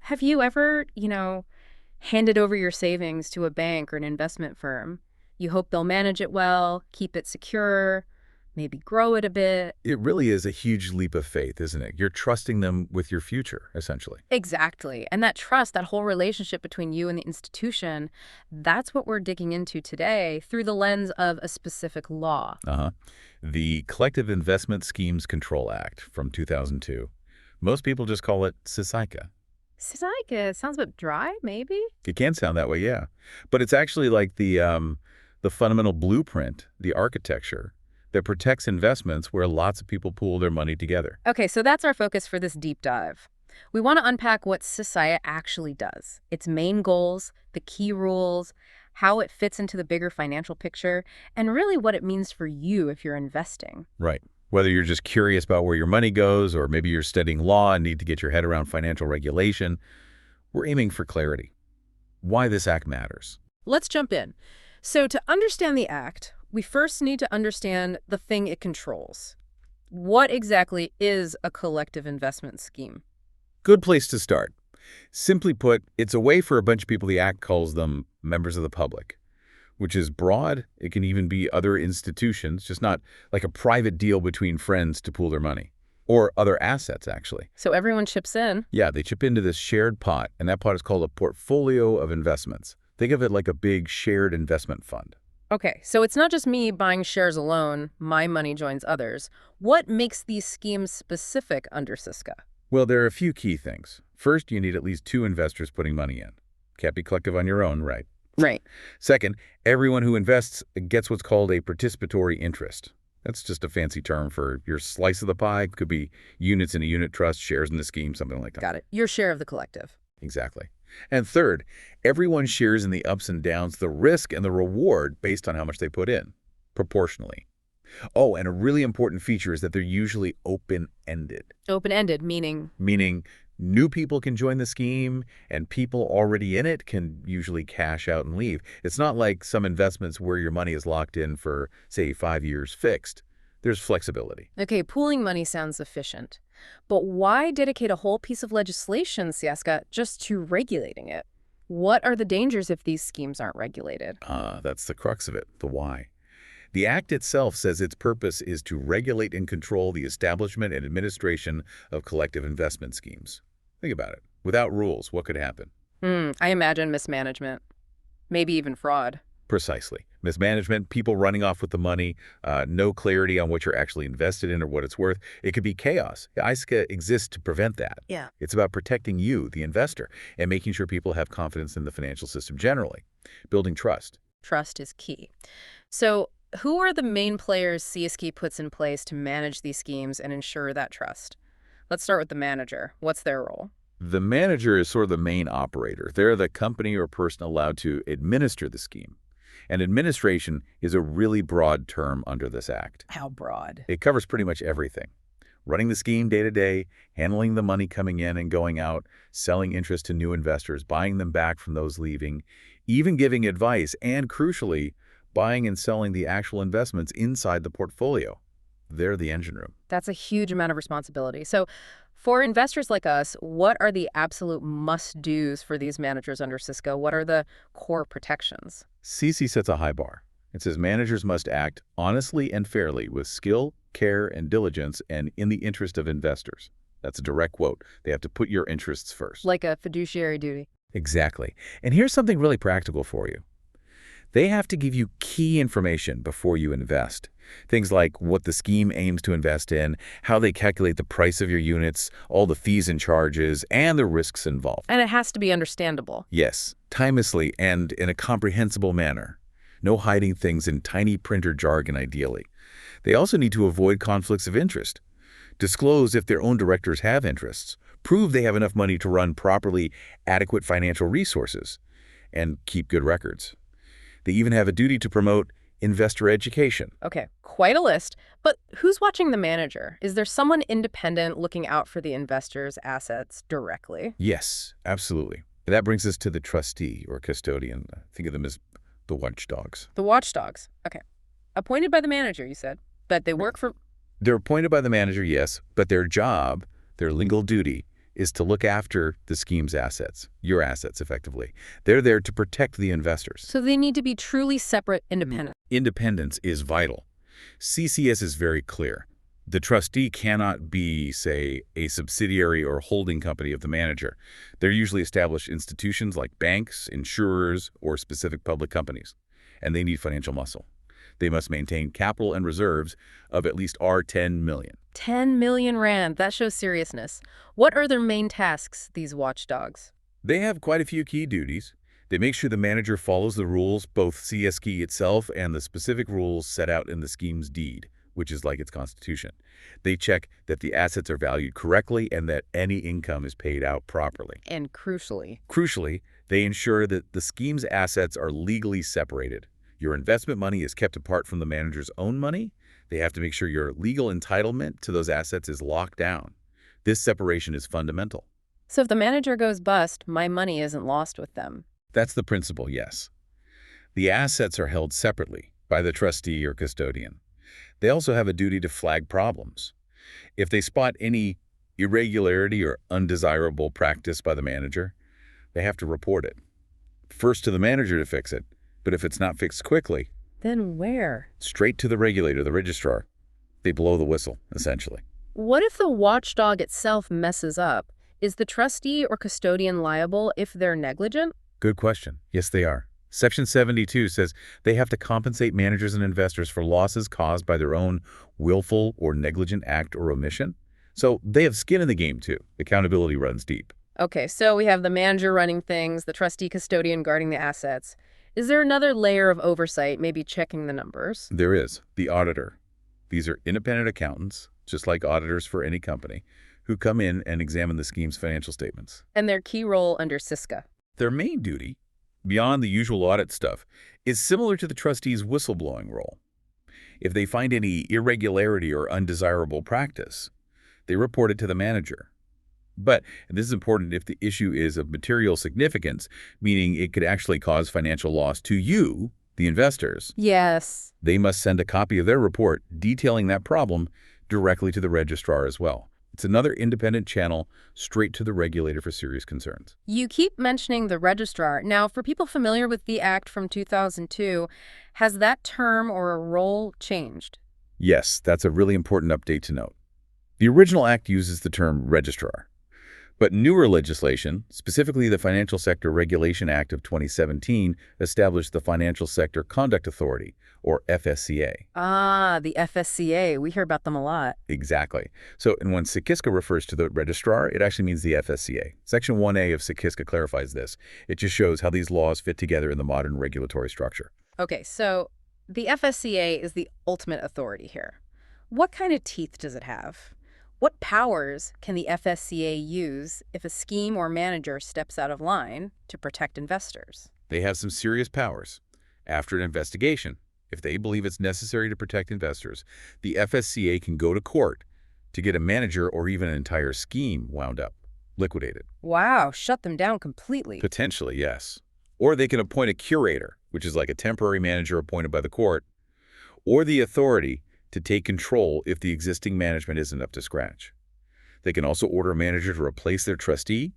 Have you ever, handed over your savings to a bank or an investment firm? You hope they'll manage it well, keep it secure, maybe grow it a bit. It really is a huge leap of faith, isn't it? You're trusting them with your future, essentially. Exactly. And that trust, that whole relationship between you and the institution, that's what we're digging into today through the lens of a specific law. Uh-huh. The Collective Investment Schemes Control Act from 2002. Most people just call it CISICA. It sounds a bit dry, maybe? It can sound that way, yeah. But it's actually like the fundamental blueprint, the architecture that protects investments where lots of people pool their money together. Okay, so that's our focus for this deep dive. We want to unpack what CISIA actually does, its main goals, the key rules, how it fits into the bigger financial picture, and really what it means for you if you're investing. Right. Whether you're just curious about where your money goes, or maybe you're studying law and need to get your head around financial regulation, we're aiming for clarity. Why this act matters. Let's jump in. So to understand the Act, we first need to understand the thing it controls. What exactly is a collective investment scheme? Good place to start. Simply put, it's a way for a bunch of people, the Act calls them members of the public, which is broad. It can even be other institutions, just not like a private deal between friends to pool their money. Or other assets, actually. So everyone chips in? Yeah, they chip into this shared pot, and that pot is called a portfolio of investments. Think of it like a big shared investment fund. Okay, so it's not just me buying shares alone, my money joins others. What makes these schemes specific under CISCA? Well, there are a few key things. First, you need at least 2 investors putting money in. Can't be collective on your own, right? Right. Second, everyone who invests gets what's called a participatory interest. That's just a fancy term for your slice of the pie. Could be units in a unit trust, shares in the scheme, something like that. Got it. Your share of the collective. Exactly. And third, everyone shares in the ups and downs, the risk and the reward based on how much they put in, proportionally. Oh, and a really important feature is that they're usually open-ended. Open-ended, meaning? Meaning new people can join the scheme, and people already in it can usually cash out and leave. It's not like some investments where your money is locked in for, say, 5 years fixed. There's flexibility. Okay, pooling money sounds efficient. But why dedicate a whole piece of legislation, Sieska, just to regulating it? What are the dangers if these schemes aren't regulated? That's the crux of it, the why. The Act itself says its purpose is to regulate and control the establishment and administration of collective investment schemes. Think about it. Without rules, what could happen? I imagine mismanagement. Maybe even fraud. Precisely. Mismanagement, people running off with the money, no clarity on what you're actually invested in or what it's worth. It could be chaos. ISCA exists to prevent that. Yeah. It's about protecting you, the investor, and making sure people have confidence in the financial system generally. Building trust. Trust is key. So who are the main players CISC puts in place to manage these schemes and ensure that trust? Let's start with the manager. What's their role? The manager is sort of the main operator. They're the company or person allowed to administer the scheme. And administration is a really broad term under this act. How broad? It covers pretty much everything. Running the scheme day to day, handling the money coming in and going out, selling interest to new investors, buying them back from those leaving, even giving advice, and crucially, buying and selling the actual investments inside the portfolio. They're the engine room. That's a huge amount of responsibility. So for investors like us, what are the absolute must-dos for these managers under Cisco? What are the core protections? CC sets a high bar. It says managers must act honestly and fairly with skill, care, and diligence, and in the interest of investors. That's a direct quote. They have to put your interests first. Like a fiduciary duty. Exactly. And here's something really practical for you. They have to give you key information before you invest. Things like what the scheme aims to invest in, how they calculate the price of your units, all the fees and charges, and the risks involved. And it has to be understandable. Yes, timelessly and in a comprehensible manner. No hiding things in tiny printer jargon, ideally. They also need to avoid conflicts of interest. Disclose if their own directors have interests. Prove they have enough money to run properly adequate financial resources. And keep good records. They even have a duty to promote investor education. Okay, quite a list. But who's watching the manager? Is there someone independent looking out for the investor's assets directly? Yes, absolutely. That brings us to the trustee or custodian. Think of them as the watchdogs. The watchdogs. Okay. Appointed by the manager, you said. But they work for... They're appointed by the manager, yes, but their job, their legal duty, is to look after the scheme's assets, your assets, effectively. They're there to protect the investors. So they need to be truly separate, independent. Independence is vital. CCS is very clear. The trustee cannot be, say, a subsidiary or holding company of the manager. They're usually established institutions like banks, insurers, or specific public companies, and they need financial muscle. They must maintain capital and reserves of at least R10 million. 10 million rand, that shows seriousness. What are their main tasks, these watchdogs? They have quite a few key duties. They make sure the manager follows the rules, both CSK itself and the specific rules set out in the scheme's deed, which is like its constitution. They check that the assets are valued correctly and that any income is paid out properly. And Crucially, they ensure that the scheme's assets are legally separated. Your investment money is kept apart from the manager's own money. They have to make sure your legal entitlement to those assets is locked down. This separation is fundamental. So if the manager goes bust, my money isn't lost with them. That's the principle, yes. The assets are held separately by the trustee or custodian. They also have a duty to flag problems. If they spot any irregularity or undesirable practice by the manager, they have to report it. First to the manager to fix it, but if it's not fixed quickly, Then where? straight to the regulator, the registrar. They blow the whistle, essentially. What if the watchdog itself messes up? Is the trustee or custodian liable if they're negligent? Good question. Yes, they are. Section 72 says they have to compensate managers and investors for losses caused by their own willful or negligent act or omission. So they have skin in the game, too. Accountability runs deep. Okay, so we have the manager running things, the trustee custodian guarding the assets. Is there another layer of oversight, maybe checking the numbers? There is the auditor. These are independent accountants, just like auditors for any company, who come in and examine the scheme's financial statements. And their key role under CISCA. Their main duty, beyond the usual audit stuff, is similar to the trustee's whistleblowing role. If they find any irregularity or undesirable practice, they report it to the manager. But, and this is important if the issue is of material significance, meaning it could actually cause financial loss to you, the investors, Yes. they must send a copy of their report detailing that problem directly to the registrar as well. It's another independent channel straight to the regulator for serious concerns. You keep mentioning the registrar. Now, for people familiar with the Act from 2002, has that term or a role changed? Yes, that's a really important update to note. The original act uses the term registrar, but newer legislation, specifically the Financial Sector Regulation Act of 2017, established the Financial Sector Conduct Authority, or FSCA. Ah, the FSCA. We hear about them a lot. Exactly. So, and when SICISCA refers to the registrar, it actually means the FSCA. Section 1A of SICISCA clarifies this. It just shows how these laws fit together in the modern regulatory structure. Okay, so the FSCA is the ultimate authority here. What kind of teeth does it have? What powers can the FSCA use if a scheme or manager steps out of line to protect investors? They have some serious powers. After an investigation, if they believe it's necessary to protect investors, the FSCA can go to court to get a manager or even an entire scheme wound up, liquidated. Wow, shut them down completely. Potentially, yes. Or they can appoint a curator, which is like a temporary manager appointed by the court, or the authority to take control if the existing management isn't up to scratch. They can also order a manager to replace their trustee,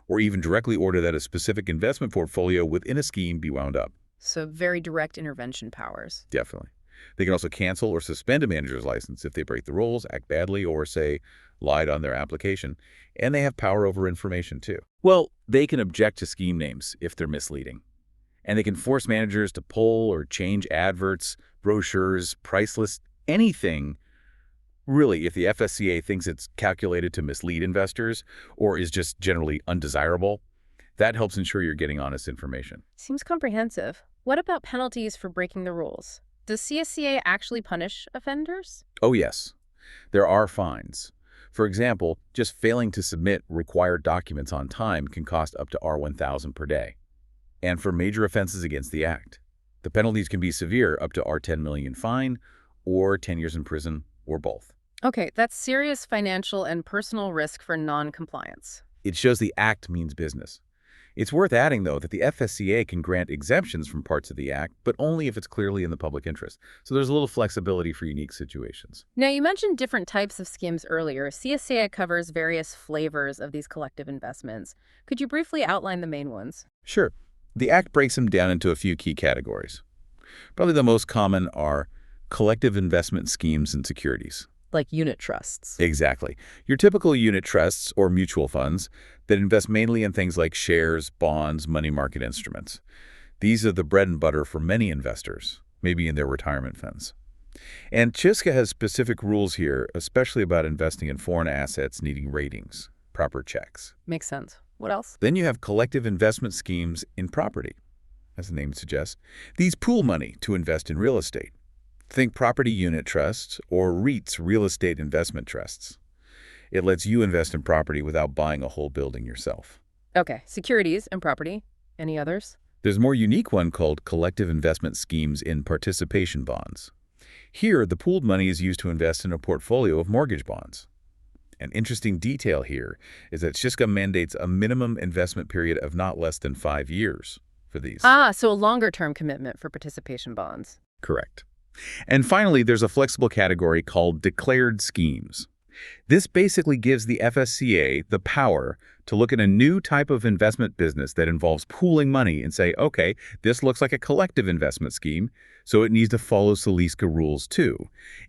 or even directly order that a specific investment portfolio within a scheme be wound up. So very direct intervention powers. Definitely. They can also cancel or suspend a manager's license if they break the rules, act badly, or, say, lied on their application. And they have power over information, too. Well, they can object to scheme names if they're misleading. And they can force managers to pull or change adverts, brochures, price lists, anything, really, if the FSCA thinks it's calculated to mislead investors or is just generally undesirable. That helps ensure you're getting honest information. Seems comprehensive. What about penalties for breaking the rules? Does CSCA actually punish offenders? Oh, yes. There are fines. For example, just failing to submit required documents on time can cost up to R1,000 per day. And for major offenses against the Act, the penalties can be severe, up to R10 million fine, or 10 years in prison, or both. Okay, that's serious financial and personal risk for non-compliance. It shows the Act means business. It's worth adding, though, that the FSCA can grant exemptions from parts of the Act, but only if it's clearly in the public interest. So there's a little flexibility for unique situations. Now, you mentioned different types of schemes earlier. CSCA covers various flavors of these collective investments. Could you briefly outline the main ones? Sure, the Act breaks them down into a few key categories. Probably the most common are collective investment schemes and securities. Like unit trusts. Exactly. Your typical unit trusts or mutual funds that invest mainly in things like shares, bonds, money market instruments. These are the bread and butter for many investors, maybe in their retirement funds. And CISCA has specific rules here, especially about investing in foreign assets needing ratings, proper checks. Makes sense. What else? Then you have collective investment schemes in property. As the name suggests, these pool money to invest in real estate. Think property unit trusts or REITs, real estate investment trusts. It lets you invest in property without buying a whole building yourself. Okay, securities and property. Any others? There's a more unique one called collective investment schemes in participation bonds. Here, the pooled money is used to invest in a portfolio of mortgage bonds. An interesting detail here is that CISCA mandates a minimum investment period of not less than 5 years for these. So a longer-term commitment for participation bonds. Correct. And finally, there's a flexible category called declared schemes. This basically gives the FSCA the power to look at a new type of investment business that involves pooling money and say, okay, this looks like a collective investment scheme, so it needs to follow SALISCA rules too.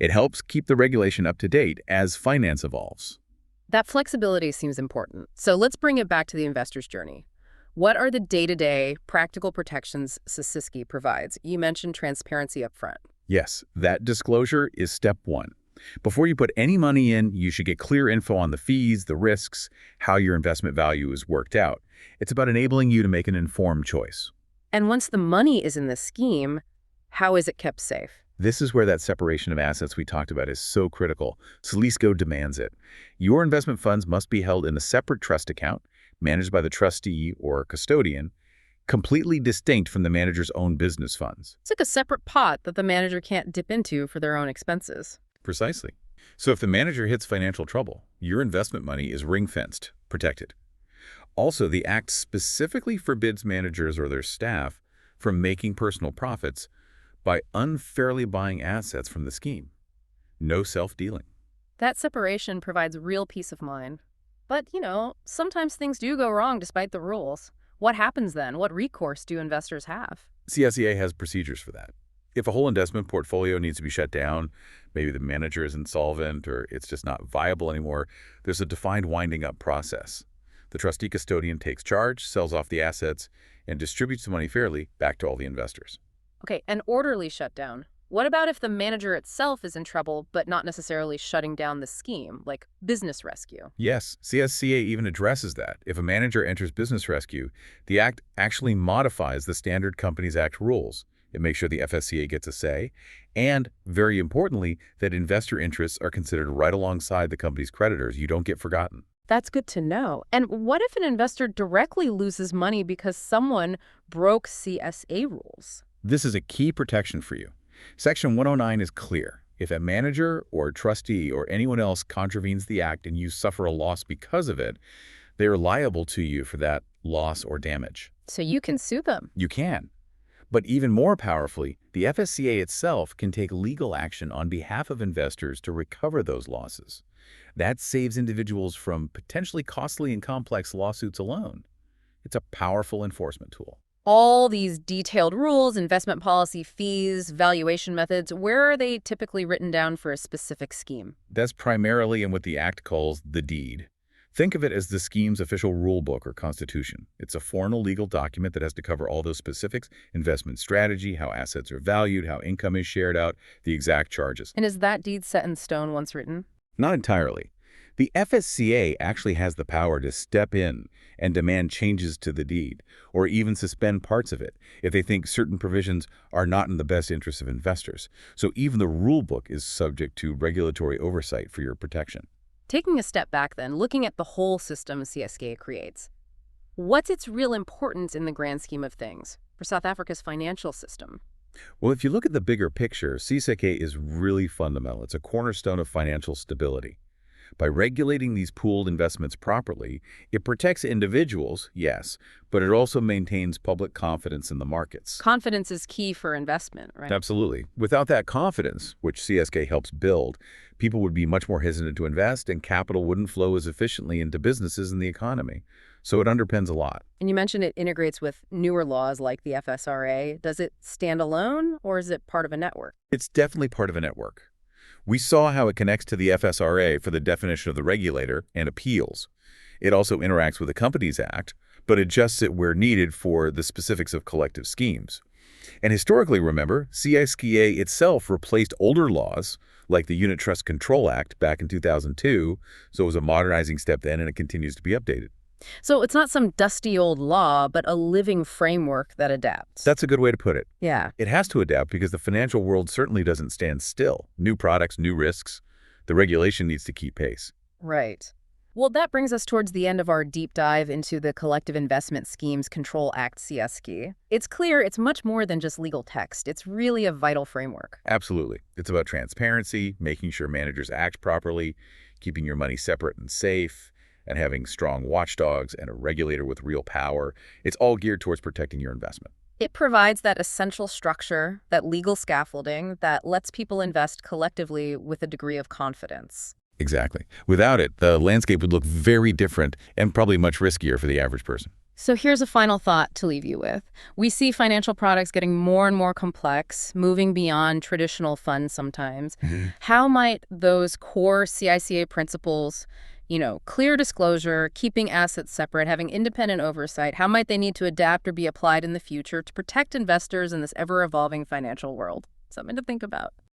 It helps keep the regulation up to date as finance evolves. That flexibility seems important. So let's bring it back to the investor's journey. What are the day-to-day practical protections CISCA provides? You mentioned transparency up front. Yes, that disclosure is step one. Before you put any money in, you should get clear info on the fees, the risks, how your investment value is worked out. It's about enabling you to make an informed choice. And once the money is in the scheme, how is it kept safe? This is where that separation of assets we talked about is so critical. SALISCA demands it. Your investment funds must be held in a separate trust account, managed by the trustee or custodian, completely distinct from the manager's own business funds. It's like a separate pot that the manager can't dip into for their own expenses. Precisely. So if the manager hits financial trouble, your investment money is ring-fenced, protected. Also, the Act specifically forbids managers or their staff from making personal profits by unfairly buying assets from the scheme. No self-dealing. That separation provides real peace of mind. But, sometimes things do go wrong despite the rules. What happens then? What recourse do investors have? CISCA has procedures for that. If a whole investment portfolio needs to be shut down, maybe the manager is insolvent or it's just not viable anymore, there's a defined winding up process. The trustee custodian takes charge, sells off the assets, and distributes the money fairly back to all the investors. Okay, an orderly shutdown. What about if the manager itself is in trouble, but not necessarily shutting down the scheme, like business rescue? Yes, CSCA even addresses that. If a manager enters business rescue, the Act actually modifies the Standard Companies Act rules. It makes sure the FSCA gets a say, and, very importantly, that investor interests are considered right alongside the company's creditors. You don't get forgotten. That's good to know. And what if an investor directly loses money because someone broke CSA rules? This is a key protection for you. Section 109 is clear. If a manager or trustee or anyone else contravenes the Act and you suffer a loss because of it, they are liable to you for that loss or damage. So you can sue them. You can. But even more powerfully, the FSCA itself can take legal action on behalf of investors to recover those losses. That saves individuals from potentially costly and complex lawsuits alone. It's a powerful enforcement tool. All these detailed rules, investment policy, fees, valuation methods, where are they typically written down for a specific scheme? That's primarily in what the Act calls the deed. Think of it as the scheme's official rule book or constitution. It's a formal legal document that has to cover all those specifics: investment strategy, how assets are valued, how income is shared out, the exact charges. And is that deed set in stone once written? Not entirely. The FSCA actually has the power to step in and demand changes to the deed, or even suspend parts of it if they think certain provisions are not in the best interest of investors. So even the rule book is subject to regulatory oversight for your protection. Taking a step back then, looking at the whole system CSCA creates, what's its real importance in the grand scheme of things for South Africa's financial system? Well, if you look at the bigger picture, CISCA is really fundamental. It's a cornerstone of financial stability. By regulating these pooled investments properly, it protects individuals, yes, but it also maintains public confidence in the markets. Confidence is key for investment, right? Absolutely. Without that confidence, which CSK helps build, people would be much more hesitant to invest and capital wouldn't flow as efficiently into businesses and the economy. So it underpins a lot. And you mentioned it integrates with newer laws like the FSRA. Does it stand alone, or is it part of a network? It's definitely part of a network. We saw how it connects to the FSRA for the definition of the regulator and appeals. It also interacts with the Companies Act, but adjusts it where needed for the specifics of collective schemes. And historically, remember, CISCA itself replaced older laws, like the Unit Trust Control Act back in 2002, so it was a modernizing step then, and it continues to be updated. So it's not some dusty old law, but a living framework that adapts. That's a good way to put it. Yeah. It has to adapt because the financial world certainly doesn't stand still. New products, new risks. The regulation needs to keep pace. Right. Well, that brings us towards the end of our deep dive into the Collective Investment Schemes Control Act, CSK. It's clear it's much more than just legal text. It's really a vital framework. Absolutely. It's about transparency, making sure managers act properly, keeping your money separate and safe, and having strong watchdogs and a regulator with real power. It's all geared towards protecting your investment. It provides that essential structure, that legal scaffolding that lets people invest collectively with a degree of confidence. Exactly. Without it, the landscape would look very different and probably much riskier for the average person. So here's a final thought to leave you with. We see financial products getting more and more complex, moving beyond traditional funds sometimes. How might those core CICA principles, clear disclosure, keeping assets separate, having independent oversight, how might they need to adapt or be applied in the future to protect investors in this ever-evolving financial world? Something to think about.